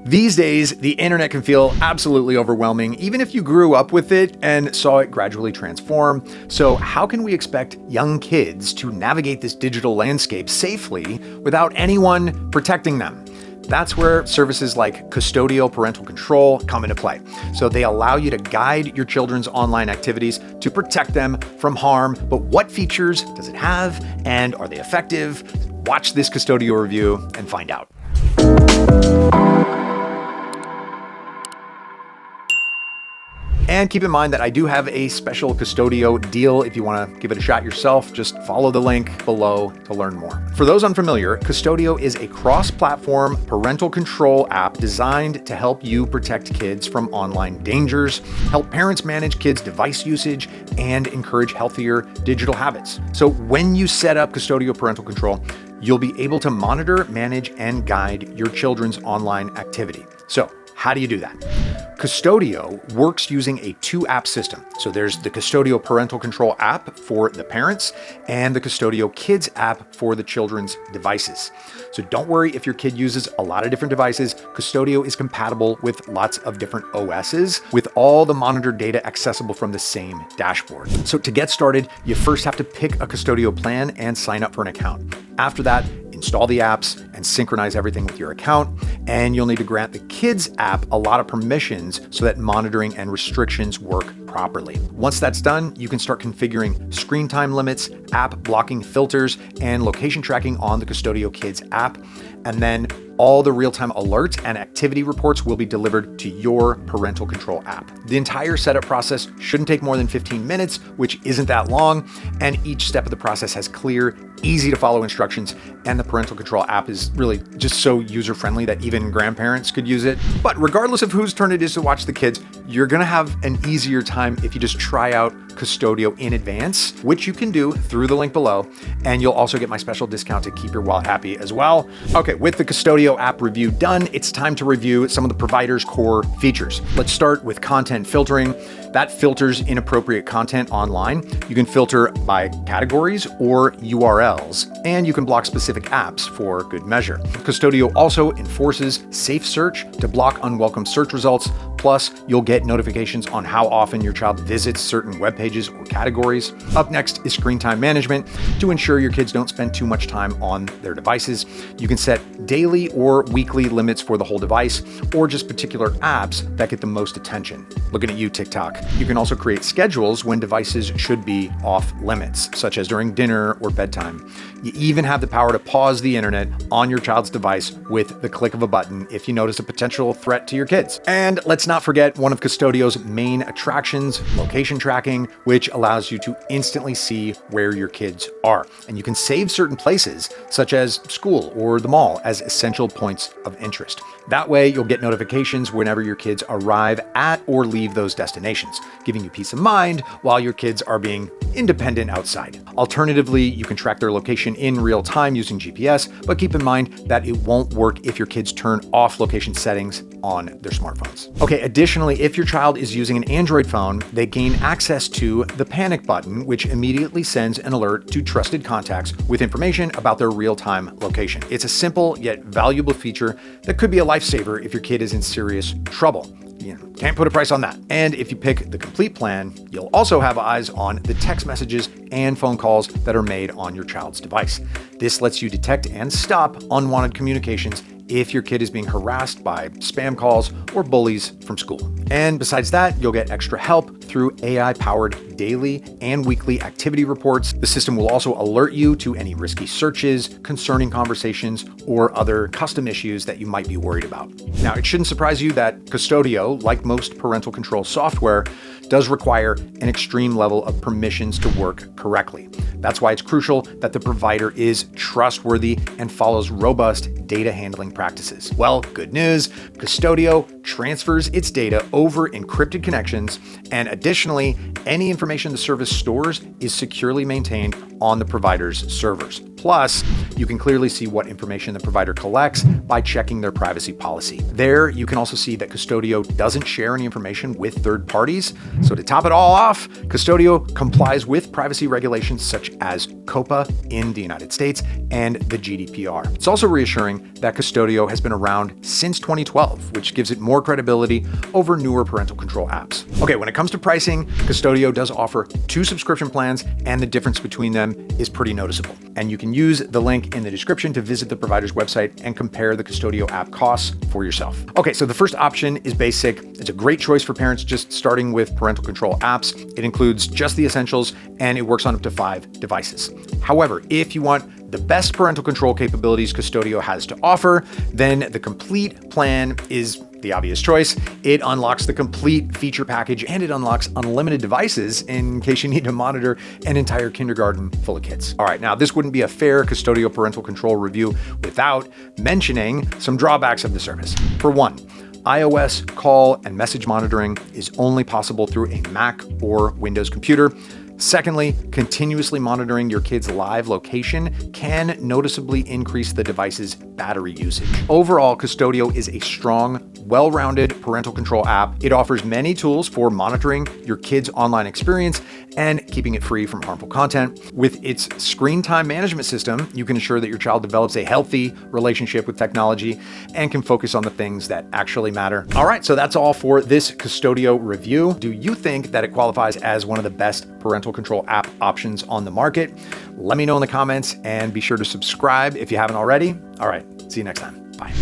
These days, the internet can feel absolutely overwhelming, even if you grew up with it and saw it gradually transform. So how can we expect young kids to navigate this digital landscape safely without anyone protecting them? That's where services like Qustodio Parental Control come into play. So they allow you to guide your children's online activities to protect them from harm. But what features does it have, and are they effective? Watch this Qustodio review and find out. And keep in mind that I do have a special Qustodio deal. If you want to give it a shot yourself, just follow the link below to learn more. For those unfamiliar, Qustodio is a cross-platform parental control app designed to help you protect kids from online dangers, help parents manage kids' device usage, and encourage healthier digital habits. So when you set up Qustodio Parental Control, you'll be able to monitor, manage, and guide your children's online activity. So how do you do that? Qustodio works using a two-app system. So there's the Qustodio Parental Control app for the parents and the Qustodio Kids app for the children's devices. So don't worry if your kid uses a lot of different devices. Qustodio is compatible with lots of different OSs with all the monitored data accessible from the same dashboard. So to get started, you first have to pick a Qustodio plan and sign up for an account. After that, install the apps and synchronize everything with your account. And you'll need to grant the Kids app a lot of permissions so that monitoring and restrictions work properly. Once that's done, you can start configuring screen time limits, app blocking filters, and location tracking on the Qustodio Kids app. And then all the real-time alerts and activity reports will be delivered to your parental control app. The entire setup process shouldn't take more than 15 minutes, which isn't that long, and each step of the process has clear, easy to follow instructions, and the parental control app is really just so user-friendly that even grandparents could use it. But regardless of whose turn it is to watch the kids, you're gonna have an easier time if you just try out Qustodio in advance, which you can do through the link below, and you'll also get my special discount to keep your wallet happy as well. Okay, with the Qustodio app review done, it's time to review some of the provider's core features. Let's start with content filtering. That filters inappropriate content online. You can filter by categories or URLs, and you can block specific apps for good measure. Qustodio also enforces safe search to block unwelcome search results. Plus, you'll get notifications on how often your child visits certain web pages or categories. Up next is screen time management. To ensure your kids don't spend too much time on their devices, you can set daily or weekly limits for the whole device, or just particular apps that get the most attention. Looking at you, TikTok. You can also create schedules when devices should be off limits, such as during dinner or bedtime. You even have the power to pause the internet on your child's device with the click of a button if you notice a potential threat to your kids. And let's not forget one of Questodio's main attractions, location tracking, which allows you to instantly see where your kids are. And you can save certain places, such as school or the mall, as essential points of interest. That way, you'll get notifications whenever your kids arrive at or leave those destinations, giving you peace of mind while your kids are being independent outside. Alternatively, you can track their location in real time using GPS, but keep in mind that it won't work if your kids turn off location settings on their smartphones. Okay, additionally, if your child is using an Android phone, they gain access to the panic button, which immediately sends an alert to trusted contacts with information about their real-time location. It's a simple yet valuable feature that could be a lifesaver if your kid is in serious trouble. Can't put a price on that. And if you pick the complete plan, you'll also have eyes on the text messages and phone calls that are made on your child's device. This lets you detect and stop unwanted communications if your kid is being harassed by spam calls or bullies from school. And besides that, you'll get extra help through AI-powered daily and weekly activity reports. The system will also alert you to any risky searches, concerning conversations, or other custom issues that you might be worried about. Now, it shouldn't surprise you that Qustodio, like most parental control software, does require an extreme level of permissions to work correctly. That's why it's crucial that the provider is trustworthy and follows robust data handling practices. Well, good news, Qustodio transfers its data over encrypted connections, and a Additionally, any information the service stores is securely maintained on the provider's servers. Plus, you can clearly see what information the provider collects by checking their privacy policy. There, you can also see that Qustodio doesn't share any information with third parties. So to top it all off, Qustodio complies with privacy regulations such as COPPA in the United States and the GDPR. It's also reassuring that Qustodio has been around since 2012, which gives it more credibility over newer parental control apps. Okay, when it comes to pricing, Qustodio does offer 2 subscription plans, and the difference between them is pretty noticeable. And you can use the link in the description to visit the provider's website and compare the Qustodio app costs for yourself. Okay, so the first option is basic. It's a great choice for parents just starting with parental control apps. It includes just the essentials, and it works on up to 5 devices. However, if you want the best parental control capabilities Qustodio has to offer, then the complete plan is the obvious choice. It unlocks the complete feature package, and it unlocks unlimited devices in case you need to monitor an entire kindergarten full of kids. All right, now this wouldn't be a fair Qustodio parental control review without mentioning some drawbacks of the service. For one, iOS call and message monitoring is only possible through a Mac or Windows computer. Secondly, continuously monitoring your kid's live location can noticeably increase the device's battery usage. Overall, Qustodio is a strong, well-rounded parental control app. It offers many tools for monitoring your kid's online experience and keeping it free from harmful content. With its screen time management system, you can ensure that your child develops a healthy relationship with technology and can focus on the things that actually matter. All right, so that's all for this Qustodio review. Do you think that it qualifies as one of the best parental control app options on the market? Let me know in the comments, and be sure to subscribe if you haven't already. All right, see you next time. Bye.